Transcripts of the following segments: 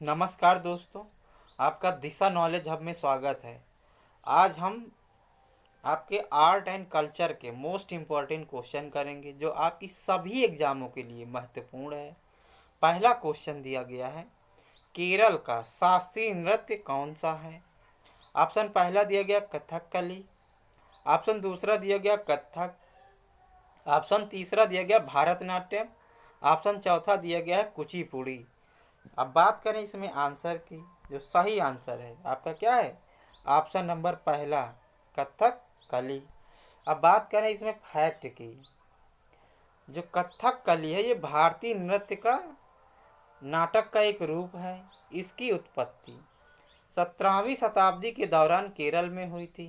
नमस्कार दोस्तों, आपका दिशा नॉलेज हब में स्वागत है। आज हम आपके आर्ट एंड कल्चर के मोस्ट इम्पॉर्टेंट क्वेश्चन करेंगे जो आपकी सभी एग्जामों के लिए महत्वपूर्ण है। पहला क्वेश्चन दिया गया है, केरल का शास्त्रीय नृत्य कौन सा है? ऑप्शन पहला दिया गया कथकली, ऑप्शन दूसरा दिया गया कथक, ऑप्शन तीसरा दिया गया भारतनाट्यम, ऑप्शन चौथा दिया गया है कुचिपुड़ी। अब बात करें इसमें आंसर की, जो सही आंसर है आपका क्या है? ऑप्शन नंबर पहला कथक कली। अब बात करें इसमें फैक्ट की, जो कथक कली है ये भारतीय नृत्य का नाटक का एक रूप है। इसकी उत्पत्ति 17वीं शताब्दी के दौरान केरल में हुई थी।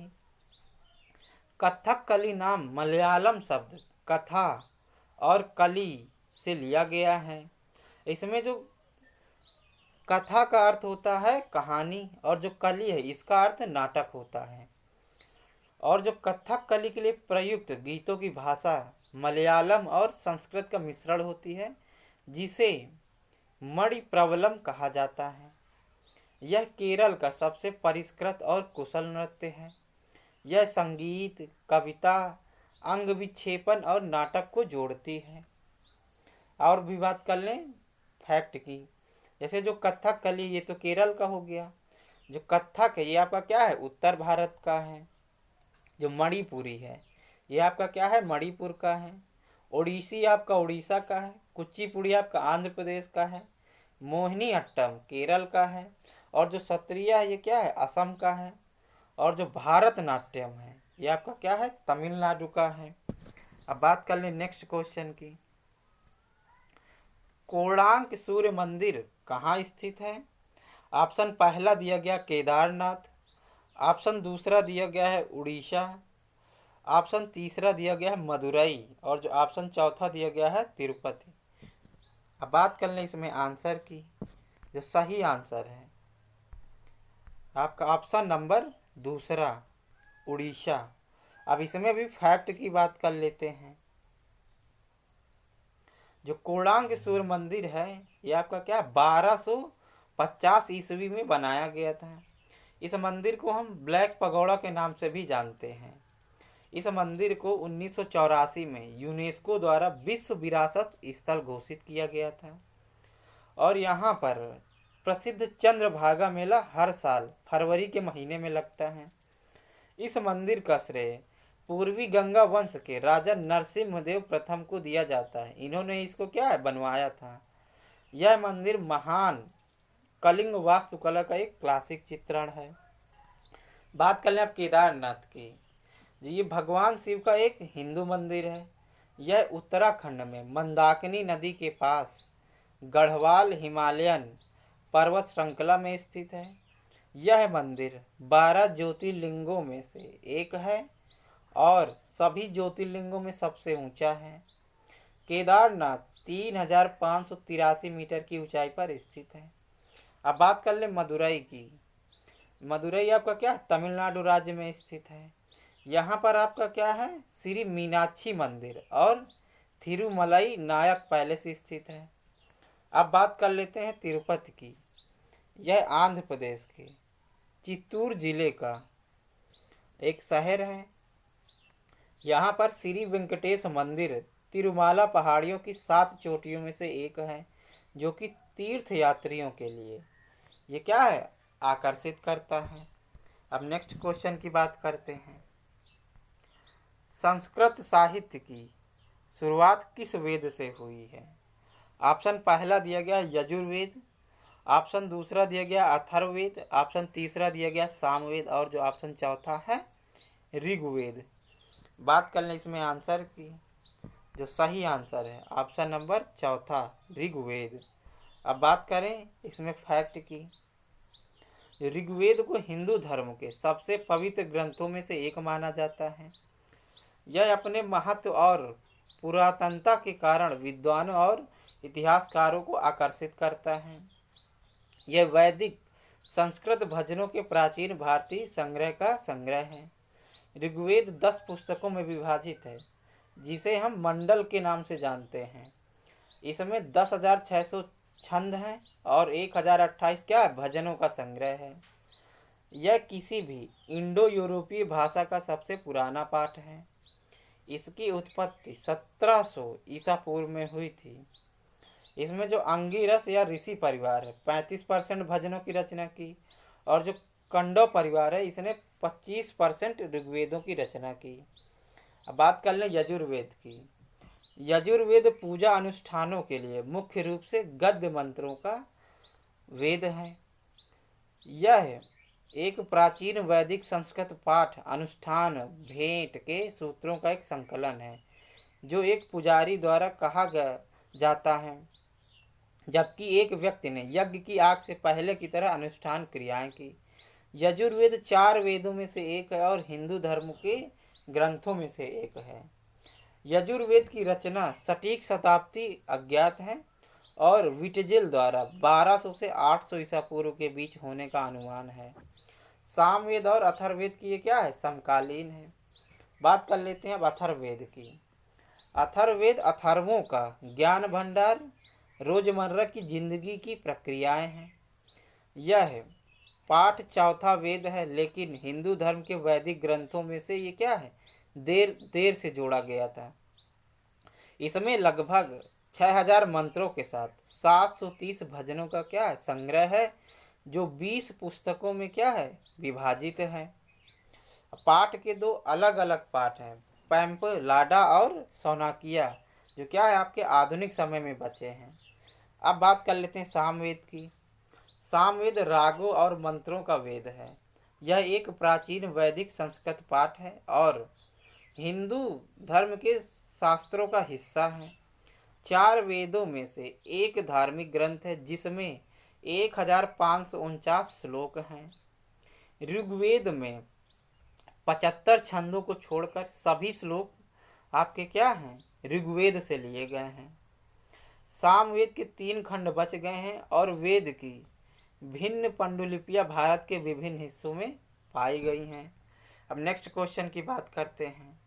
कथक कली नाम मलयालम शब्द कथा और कली से लिया गया है। इसमें जो कथा का अर्थ होता है कहानी और जो कली है इसका अर्थ नाटक होता है। और जो कथक कली के लिए प्रयुक्त गीतों की भाषा मलयालम और संस्कृत का मिश्रण होती है, जिसे मणिप्रवलम कहा जाता है। यह केरल का सबसे परिष्कृत और कुशल नृत्य है। यह संगीत, कविता, अंग विक्षेपण और नाटक को जोड़ती है। और भी बात कर लें फैक्ट की, जैसे जो कथक कली ये तो केरल का हो गया। जो कथक है ये आपका क्या है? उत्तर भारत का है। जो मणिपुरी है ये आपका क्या है? मणिपुर का है। ओडिसी आपका उड़ीसा का है। कुचिपुड़ी आपका आंध्र प्रदेश का है। मोहिनी अट्टम केरल का है। और जो सत्रिया है ये क्या है? असम का है। और जो भारतनाट्यम है ये आपका क्या है? तमिलनाडु का है। अब बात कर लें नेक्स्ट क्वेश्चन की, कोणार्क सूर्य मंदिर कहाँ स्थित है? ऑप्शन पहला दिया गया केदारनाथ, ऑप्शन दूसरा दिया गया है उड़ीसा, ऑप्शन तीसरा दिया गया है मदुरई और जो ऑप्शन चौथा दिया गया है तिरुपति। अब बात कर लें इसमें आंसर की, जो सही आंसर है आपका ऑप्शन नंबर दूसरा उड़ीसा। अब इसमें भी फैक्ट की बात कर लेते हैं। जो कोणार्क सूर्य मंदिर है ये आपका क्या 1250 ईस्वी में बनाया गया था। इस मंदिर को हम ब्लैक पगोड़ा के नाम से भी जानते हैं। इस मंदिर को 1984 में यूनेस्को द्वारा विश्व विरासत स्थल घोषित किया गया था। और यहाँ पर प्रसिद्ध चंद्रभागा मेला हर साल फरवरी के महीने में लगता है। इस मंदिर का श्रेय पूर्वी गंगा वंश के राजा नरसिम्हदेव प्रथम को दिया जाता है। इन्होंने इसको क्या है? बनवाया था। यह मंदिर महान कलिंग वास्तुकला का एक क्लासिक चित्रण है। बात कर लें अब केदारनाथ की, ये भगवान शिव का एक हिंदू मंदिर है। यह उत्तराखंड में मंदाकिनी नदी के पास गढ़वाल हिमालयन पर्वत श्रृंखला में स्थित है। यह मंदिर 12 ज्योतिर्लिंगों में से एक है और सभी ज्योतिर्लिंगों में सबसे ऊंचा है। केदारनाथ 3583 मीटर की ऊंचाई पर स्थित है। अब बात कर ले मदुरई की। मदुरई आपका क्या तमिलनाडु राज्य में स्थित है। यहाँ पर आपका क्या है? श्री मीनाक्षी मंदिर और थिरुमलई नायक पैलेस स्थित है। अब बात कर लेते हैं तिरुपति की। यह आंध्र प्रदेश के चित्तूर जिले का एक शहर है। यहाँ पर श्री वेंकटेश मंदिर तिरुमाला पहाड़ियों की 7 चोटियों में से एक है, जो कि तीर्थ यात्रियों के लिए ये क्या है? आकर्षित करता है। अब नेक्स्ट क्वेश्चन की बात करते हैं। संस्कृत साहित्य की शुरुआत किस वेद से हुई है? ऑप्शन पहला दिया गया यजुर्वेद, ऑप्शन दूसरा दिया गया अथर्ववेद, ऑप्शन तीसरा दिया गया सामवेद और जो ऑप्शन चौथा है ऋग्वेद। बात कर लें इसमें आंसर की, जो सही आंसर है ऑप्शन नंबर चौथा ऋग्वेद। अब बात करें इसमें फैक्ट की, ऋग्वेद को हिंदू धर्म के सबसे पवित्र ग्रंथों में से एक माना जाता है। यह अपने महत्व और पुरातनता के कारण विद्वानों और इतिहासकारों को आकर्षित करता है। यह वैदिक संस्कृत भजनों के प्राचीन भारतीय संग्रह का संग्रह है। ऋग्वेद 10 पुस्तकों में विभाजित है, जिसे हम मंडल के नाम से जानते हैं। इसमें 10,600 छंद हैं और 1028 क्या है, भजनों का संग्रह है। यह किसी भी इंडो यूरोपीय भाषा का सबसे पुराना पाठ है। इसकी उत्पत्ति 1700 ईसा पूर्व में हुई थी। इसमें जो अंगिरस या ऋषि परिवार है 35% भजनों की रचना की, और जो कंडो परिवार है इसने 25% ऋग्वेदों की रचना की। अब बात कर लें यजुर्वेद की। यजुर्वेद पूजा अनुष्ठानों के लिए मुख्य रूप से गद्य मंत्रों का वेद है। यह एक प्राचीन वैदिक संस्कृत पाठ अनुष्ठान भेंट के सूत्रों का एक संकलन है, जो एक पुजारी द्वारा कहा जाता है, जबकि एक व्यक्ति ने यज्ञ की आग से पहले की तरह अनुष्ठान क्रियाएं की। यजुर्वेद 4 वेदों में से एक है और हिंदू धर्म के ग्रंथों में से एक है। यजुर्वेद की रचना सटीक शताब्दी अज्ञात है और विटजेल द्वारा 1200 से 800 ईसा पूर्व के बीच होने का अनुमान है। सामवेद और अथर्ववेद की ये क्या है, समकालीन है। बात कर लेते हैं अब अथर्ववेद की। अथर्ववेद अथर्वों का ज्ञान भंडार, रोजमर्रा की जिंदगी की प्रक्रियाएं हैं। यह पाठ चौथा वेद है, लेकिन हिंदू धर्म के वैदिक ग्रंथों में से ये क्या है, देर देर से जोड़ा गया था। इसमें लगभग 6000 मंत्रों के साथ 730 भजनों का क्या है, संग्रह है, जो 20 पुस्तकों में क्या है, विभाजित है। पाठ के दो अलग अलग पाठ हैं, पैम्प लाडा और सोनाकिया, जो क्या है आपके आधुनिक समय में बचे हैं। अब बात कर लेते हैं सामवेद की। सामवेद रागों और मंत्रों का वेद है। यह एक प्राचीन वैदिक संस्कृत पाठ है और हिंदू धर्म के शास्त्रों का हिस्सा है। 4 वेदों में से एक धार्मिक ग्रंथ है, जिसमें 1549 श्लोक हैं। ऋग्वेद में 75 छंदों को छोड़कर सभी श्लोक आपके क्या हैं, ऋग्वेद से लिए गए हैं। सामवेद के 3 खंड बच गए हैं और वेद की भिन्न पांडुलिपियां भारत के विभिन्न हिस्सों में पाई गई हैं। अब नेक्स्ट क्वेश्चन की बात करते हैं।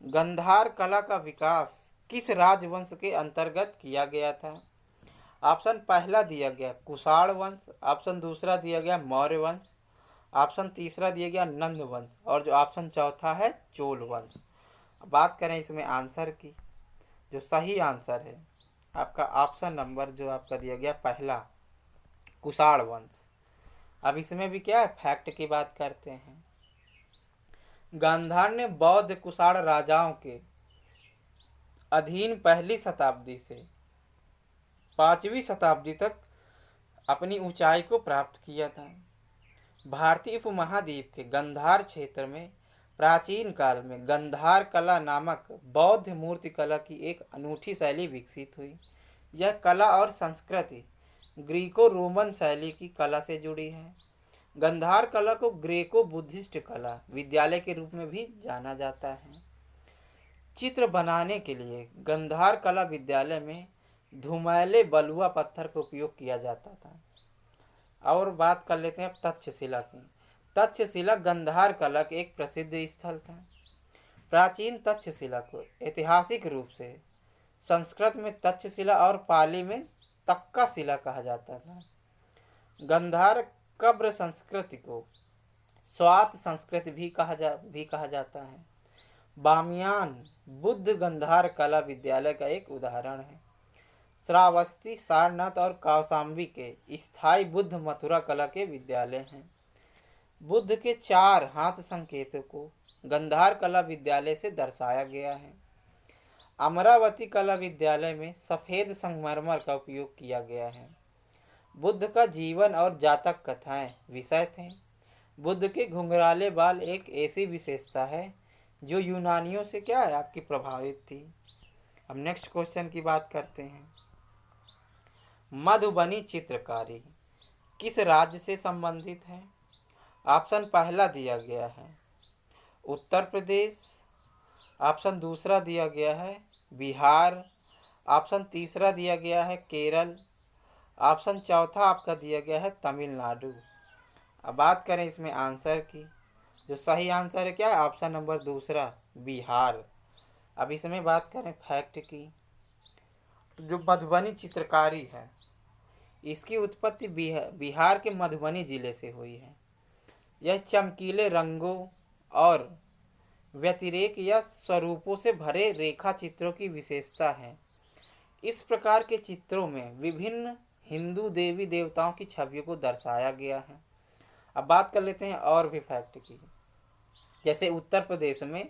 गंधार कला का विकास किस राजवंश के अंतर्गत किया गया था? ऑप्शन पहला दिया गया कुषाण वंश, ऑप्शन दूसरा दिया गया मौर्य वंश, ऑप्शन तीसरा दिया गया नंद वंश, और जो ऑप्शन चौथा है चोल वंश। बात करें इसमें आंसर की, जो सही आंसर है आपका ऑप्शन नंबर जो आपका दिया गया पहला, कुषाण वंश। अब इसमें भी क्या है, फैक्ट की बात करते हैं। गांधार ने बौद्ध कुषाण राजाओं के अधीन पहली शताब्दी से 5वीं शताब्दी तक अपनी ऊंचाई को प्राप्त किया था। भारतीय उपमहाद्वीप के गंधार क्षेत्र में प्राचीन काल में गंधार कला नामक बौद्ध मूर्ति कला की एक अनूठी शैली विकसित हुई। यह कला और संस्कृति ग्रीको रोमन शैली की कला से जुड़ी है। गंधार कला को ग्रेको बुद्धिस्ट कला विद्यालय के रूप में भी जाना जाता है। चित्र बनाने के लिए गंधार कला विद्यालय में धुमैले बलुआ पत्थर का उपयोग किया जाता था। और बात कर लेते हैं अब तक्षशिला की। तक्षशिला गंधार कला का एक प्रसिद्ध स्थल था। प्राचीन तक्षशिला को ऐतिहासिक रूप से संस्कृत में तक्षशिला और पाली में तक्का शिला कहा जाता था। गंधार कब्र संस्कृति को स्वात संस्कृति भी कहा जाता है। बामियान बुद्ध गंधार कला विद्यालय का एक उदाहरण है। श्रावस्ती, सारनाथ और कौशाम्बी के स्थायी बुद्ध मथुरा कला के विद्यालय हैं। बुद्ध के 4 हाथ संकेतों को गंधार कला विद्यालय से दर्शाया गया है। अमरावती कला विद्यालय में सफ़ेद संगमरमर का उपयोग किया गया है। बुद्ध का जीवन और जातक कथाएं विषय थे। बुद्ध के घुंघराले बाल एक ऐसी विशेषता है जो यूनानियों से क्या है आपकी प्रभावित थी। अब नेक्स्ट क्वेश्चन की बात करते हैं। मधुबनी चित्रकारी किस राज्य से संबंधित है? ऑप्शन पहला दिया गया है उत्तर प्रदेश, ऑप्शन दूसरा दिया गया है बिहार, ऑप्शन तीसरा दिया गया है केरल, ऑप्शन चौथा आपका दिया गया है तमिलनाडु। अब बात करें इसमें आंसर की, जो सही आंसर है क्या है, ऑप्शन नंबर दूसरा बिहार। अब इसमें बात करें फैक्ट की। जो मधुबनी चित्रकारी है, इसकी उत्पत्ति बिहार के मधुबनी जिले से हुई है। यह चमकीले रंगों और व्यतिरेक या स्वरूपों से भरे रेखा चित्रों की विशेषता है। इस प्रकार के चित्रों में विभिन्न हिंदू देवी देवताओं की छवियों को दर्शाया गया है। अब बात कर लेते हैं और भी फैक्ट की। जैसे उत्तर प्रदेश में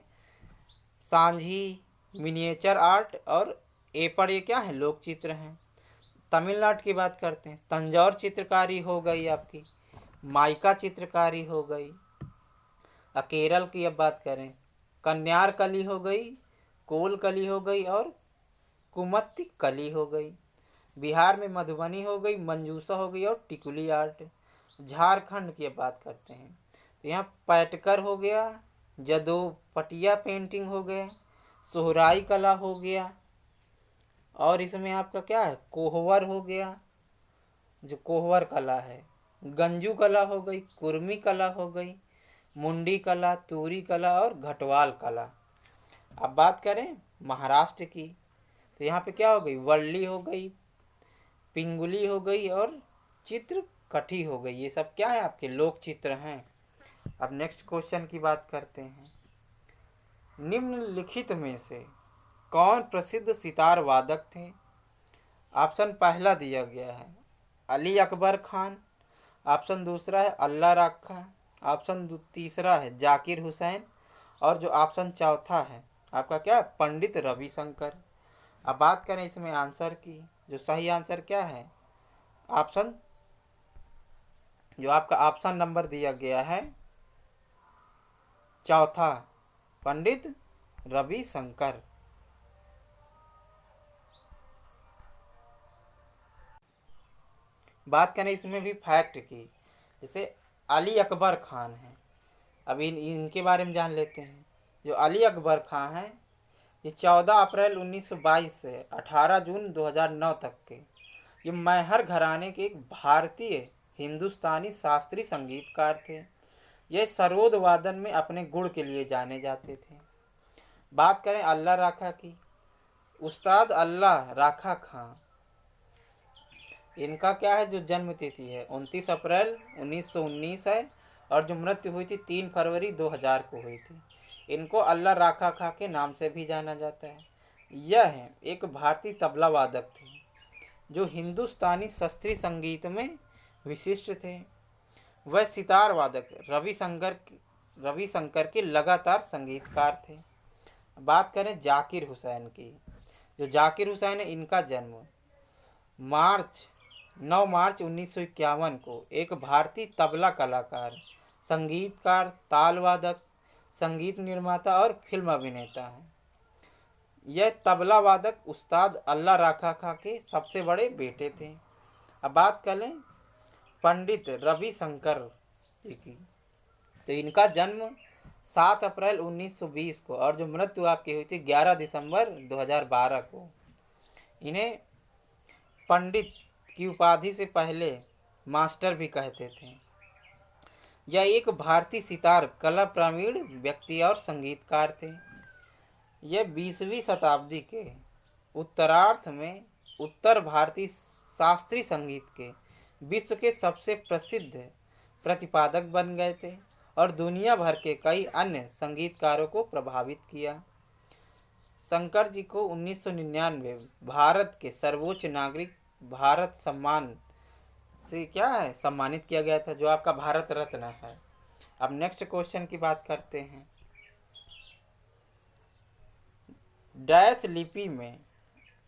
सांझी मिनिएचर आर्ट और एपड़, ये क्या है, लोक चित्र हैं। तमिलनाडु की बात करते हैं, तंजौर चित्रकारी हो गई आपकी, माइका चित्रकारी हो गई। केरल की अब बात करें, कन्यार कली हो गई, कोल कली हो गई और कुमत्ती कली हो गई। बिहार में मधुबनी हो गई, मंजूसा हो गई और टिकुली आर्ट। झारखंड की अब बात करते हैं, तो यहाँ पैटकर हो गया, जदोपटिया पेंटिंग हो गया, सोहराई कला हो गया, और इसमें आपका क्या है, कोहवर हो गया, जो कोहवर कला है, गंजू कला हो गई, कुर्मी कला हो गई, मुंडी कला, तूरी कला और घटवाल कला। अब बात करें महाराष्ट्र की, तो यहाँ पे क्या हो गई, वर्ली हो गई, पिंगुली हो गई और चित्रकठी हो गई। ये सब क्या है, आपके लोक चित्र हैं। अब नेक्स्ट क्वेश्चन की बात करते हैं। निम्नलिखित में से कौन प्रसिद्ध सितार वादक थे? ऑप्शन पहला दिया गया है अली अकबर खान, ऑप्शन दूसरा है अल्लाह रखा, ऑप्शन तीसरा है जाकिर हुसैन, और जो ऑप्शन चौथा है आपका क्या, पंडित रविशंकर। अब बात करें इसमें आंसर की, जो सही आंसर क्या है, ऑप्शन जो आपका ऑप्शन नंबर दिया गया है चौथा, पंडित रविशंकर। बात करें इसमें भी फैक्ट की, जैसे अली अकबर खान है, अब इनके बारे में जान लेते हैं। जो अली अकबर खान हैं, ये 14 अप्रैल 1922 से 18 जून 2009 तक के ये मैहर घराने के एक भारतीय हिंदुस्तानी शास्त्रीय संगीतकार थे। ये सरोद वादन में अपने गुण के लिए जाने जाते थे। बात करें अल्लाह राखा की, उस्ताद अल्लाह राखा खां, इनका क्या है, जो जन्म तिथि है 29 अप्रैल 1919 है, और जो मृत्यु हुई थी 3 फरवरी 2000 को हुई थी। इनको अल्लाह राखा खां के नाम से भी जाना जाता है। यह एक भारतीय तबला वादक थे जो हिंदुस्तानी शास्त्रीय संगीत में विशिष्ट थे। वह सितार वादक रविशंकर के लगातार संगीतकार थे। बात करें जाकिर हुसैन की, जो जाकिर हुसैन है, इनका जन्म 9 मार्च 1951 को एक भारतीय तबला कलाकार, संगीतकार, ताल वादक, संगीत निर्माता और फिल्म अभिनेता है। यह तबला वादक उस्ताद अल्लाह राखा खां के सबसे बड़े बेटे थे। अब बात कर लें पंडित रविशंकर जी की, तो इनका जन्म 7 अप्रैल 1920 को, और जो मृत्यु आपकी हुई थी 11 दिसंबर 2012 को। इन्हें पंडित की उपाधि से पहले मास्टर भी कहते थे। यह एक भारतीय सितार कला प्रवीण व्यक्ति और संगीतकार थे। यह 20वीं शताब्दी के उत्तरार्ध में उत्तर भारतीय शास्त्रीय संगीत के विश्व के सबसे प्रसिद्ध प्रतिपादक बन गए थे और दुनिया भर के कई अन्य संगीतकारों को प्रभावित किया। शंकर जी को 1999 भारत के सर्वोच्च नागरिक भारत सम्मान से क्या है, सम्मानित किया गया था, जो आपका भारत रत्न है। अब नेक्स्ट क्वेश्चन की बात करते हैं। डैश लिपि में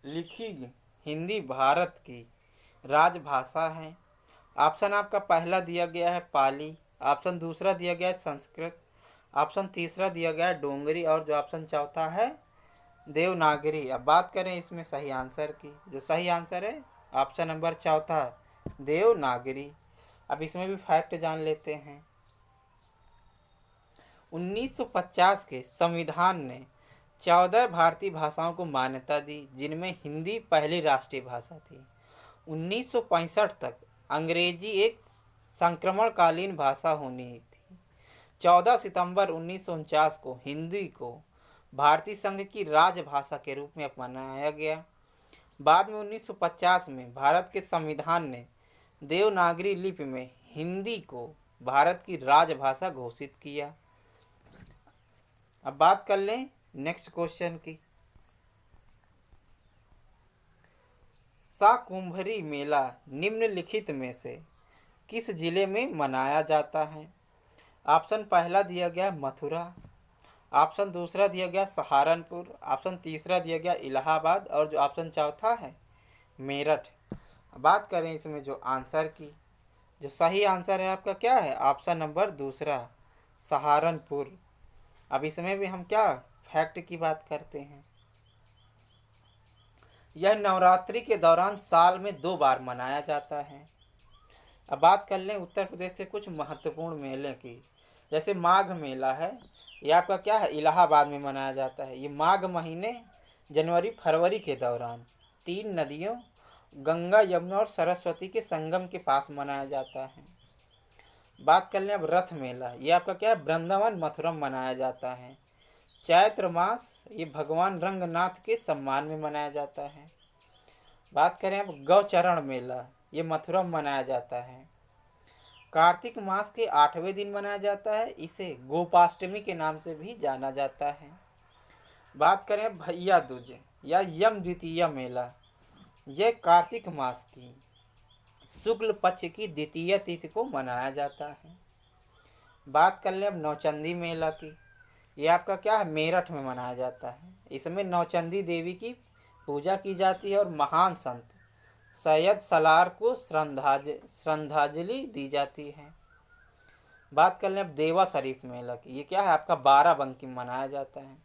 लिखी हिंदी भारत की राजभाषा है। ऑप्शन आपका पहला दिया गया है पाली, ऑप्शन दूसरा दिया गया है संस्कृत, ऑप्शन तीसरा दिया गया है डोंगरी, और जो ऑप्शन चौथा है देवनागरी। अब बात करें इसमें सही आंसर की, जो सही आंसर है ऑप्शन नंबर चौथा, देवनागरी। अब इसमें भी फैक्ट जान लेते हैं। 1950 के संविधान ने 14 भारतीय भाषाओं को मान्यता दी, जिनमें हिंदी पहली राष्ट्रीय भाषा थी। 1965 तक अंग्रेजी एक संक्रमणकालीन भाषा होनी थी। 14 सितंबर 1949 को हिंदी को भारतीय संघ की राजभाषा के रूप में अपनाया गया। बाद में 1950 में भारत के संविधान ने देवनागरी लिपि में हिंदी को भारत की राजभाषा घोषित किया। अब बात कर लें नेक्स्ट क्वेश्चन की। शाकुंभरी मेला निम्नलिखित में से किस जिले में मनाया जाता है? ऑप्शन पहला दिया गया मथुरा, ऑप्शन दूसरा दिया गया सहारनपुर, ऑप्शन तीसरा दिया गया इलाहाबाद और जो ऑप्शन चौथा है मेरठ। बात करें इसमें जो आंसर की, जो सही आंसर है आपका क्या है? ऑप्शन नंबर दूसरा सहारनपुर। अब इसमें भी हम क्या फैक्ट की बात करते हैं। यह नवरात्रि के दौरान साल में 2 बार मनाया जाता है। अब बात कर लें उत्तर प्रदेश से कुछ महत्वपूर्ण मेले की। जैसे माघ मेला है, ये आपका क्या है? इलाहाबाद में मनाया जाता है। ये माघ महीने जनवरी फरवरी के दौरान 3 नदियों गंगा यमुना और सरस्वती के संगम के पास मनाया जाता है। बात कर लें अब रथ मेला, ये आपका क्या है? वृंदावन मथुरम मनाया जाता है। चैत्र मास ये भगवान रंगनाथ के सम्मान में मनाया जाता है। बात करें अब गौचरण मेला, ये मथुरम मनाया जाता है। कार्तिक मास के 8वें दिन मनाया जाता है। इसे गोपाष्टमी के नाम से भी जाना जाता है। बात करें भैया दूज या यम द्वितीय मेला, यह कार्तिक मास की शुक्ल पक्ष की द्वितीय तिथि को मनाया जाता है। बात कर लें अब नौचंदी मेला की, ये आपका क्या है? मेरठ में मनाया जाता है। इसमें नौचंदी देवी की पूजा की जाती है और महान संत सैयद सलार को श्रद्धांजलि दी जाती है। बात कर लें अब देवा शरीफ मेला की, ये क्या है? आपका बाराबंकी में मनाया जाता है।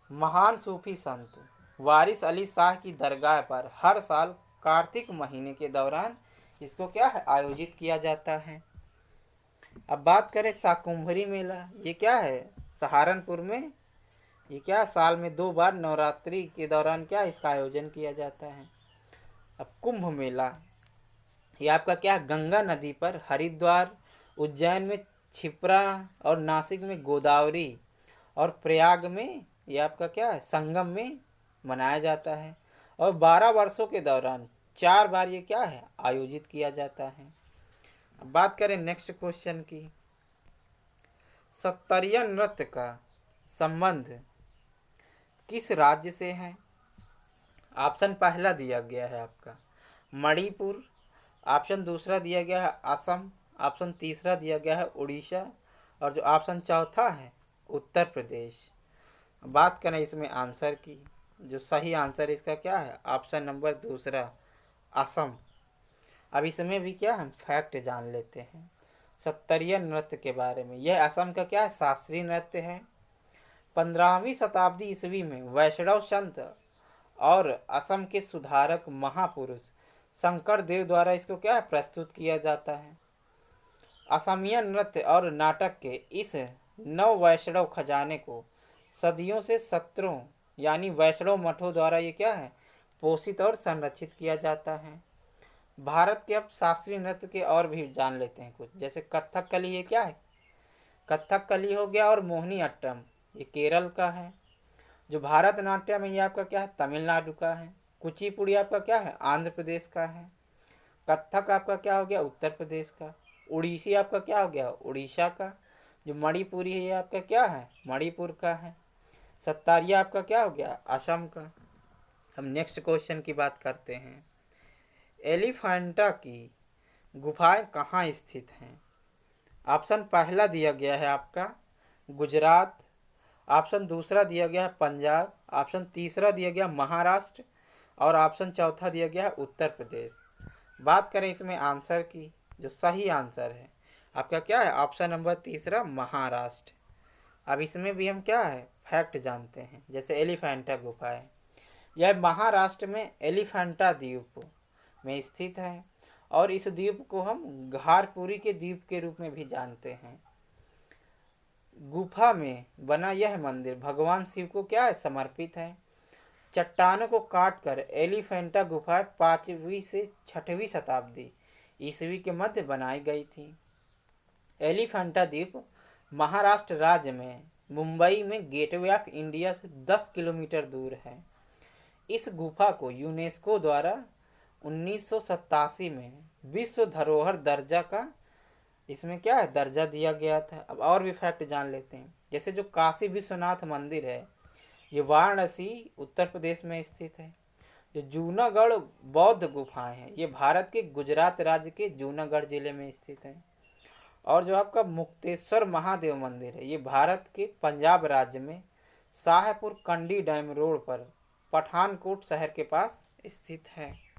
महान सूफी संत वारिस अली शाह की दरगाह पर हर साल कार्तिक महीने के दौरान इसको क्या है? आयोजित किया जाता है। अब बात करें शाकुंभरी मेला, ये क्या है? सहारनपुर में। ये क्या साल में 2 बार नवरात्रि के दौरान क्या इसका आयोजन किया जाता है। अब कुंभ मेला, ये आपका क्या है? गंगा नदी पर हरिद्वार, उज्जैन में क्षिप्रा और नासिक में गोदावरी और प्रयाग में ये आपका क्या है? संगम में मनाया जाता है और 12 वर्षों के दौरान 4 बार ये क्या है? आयोजित किया जाता है। अब बात करें नेक्स्ट क्वेश्चन की। सत्तरिया नृत्य का संबंध किस राज्य से है? ऑप्शन पहला दिया गया है आपका मणिपुर, ऑप्शन दूसरा दिया गया है असम, ऑप्शन तीसरा दिया गया है उड़ीसा और जो ऑप्शन चौथा है उत्तर प्रदेश। बात करें इसमें आंसर की, जो सही आंसर इसका क्या है? ऑप्शन नंबर दूसरा असम। अब इसमें भी क्या हम फैक्ट जान लेते हैं सत्तरिया नृत्य के बारे में। यह असम का क्या है? शास्त्रीय नृत्य है। 15वीं शताब्दी ईस्वी में वैष्णव संत और असम के सुधारक महापुरुष शंकर देव द्वारा इसको क्या है? प्रस्तुत किया जाता है। असमिया नृत्य और नाटक के इस नव वैष्णव खजाने को सदियों से सत्रों यानी वैष्णव मठों द्वारा ये क्या है? पोषित और संरक्षित किया जाता है। भारत के अब शास्त्रीय नृत्य के और भी जान लेते हैं कुछ। जैसे कथकली, ये क्या है? कथकली हो गया और मोहिनी अट्टम ये केरल का है। जो भारतनाट्यम है ये आपका क्या है? तमिलनाडु का है। कुचिपुड़ी आपका क्या है? आंध्र प्रदेश का है। कथक आपका क्या हो गया? उत्तर प्रदेश का। उड़ीसी आपका क्या हो गया? उड़ीसा का। जो मणिपुरी है ये आपका क्या है? मणिपुर का है। सत्तारिया आपका क्या हो गया? असम का। हम नेक्स्ट क्वेश्चन की बात करते हैं। एलिफेंटा की गुफाएं कहाँ स्थित हैं? ऑप्शन पहला दिया गया है आपका गुजरात, ऑप्शन दूसरा दिया गया है पंजाब, ऑप्शन तीसरा दिया गया महाराष्ट्र और ऑप्शन चौथा दिया गया है उत्तर प्रदेश। बात करें इसमें आंसर की, जो सही आंसर है आपका क्या है? ऑप्शन नंबर तीसरा महाराष्ट्र। अब इसमें भी हम क्या है? फैक्ट जानते हैं। जैसे एलिफेंटा गुफा है, यह महाराष्ट्र में एलिफेंटा द्वीप में स्थित है और इस द्वीप को हम घारपुरी के द्वीप के रूप में भी जानते हैं। गुफा में बना यह मंदिर भगवान शिव को क्या है? समर्पित है। चट्टानों को काटकर एलिफेंटा गुफाएं 5वीं से 6वीं शताब्दी ईस्वी के मध्य बनाई गई थी। एलिफेंटा द्वीप महाराष्ट्र राज्य में मुंबई में गेटवे ऑफ इंडिया से 10 किलोमीटर दूर है। इस गुफा को यूनेस्को द्वारा 1987 में विश्व धरोहर दर्जा का इसमें क्या है दर्जा दिया गया था। अब और भी फैक्ट जान लेते हैं। जैसे जो काशी विश्वनाथ मंदिर है ये वाराणसी उत्तर प्रदेश में स्थित है। जो जूनागढ़ बौद्ध गुफाएं हैं ये भारत के गुजरात राज्य के जूनागढ़ जिले में स्थित है। और जो आपका मुक्तेश्वर महादेव मंदिर है ये भारत के पंजाब राज्य में शाहपुर कंडी डैम रोड पर पठानकोट शहर के पास स्थित है।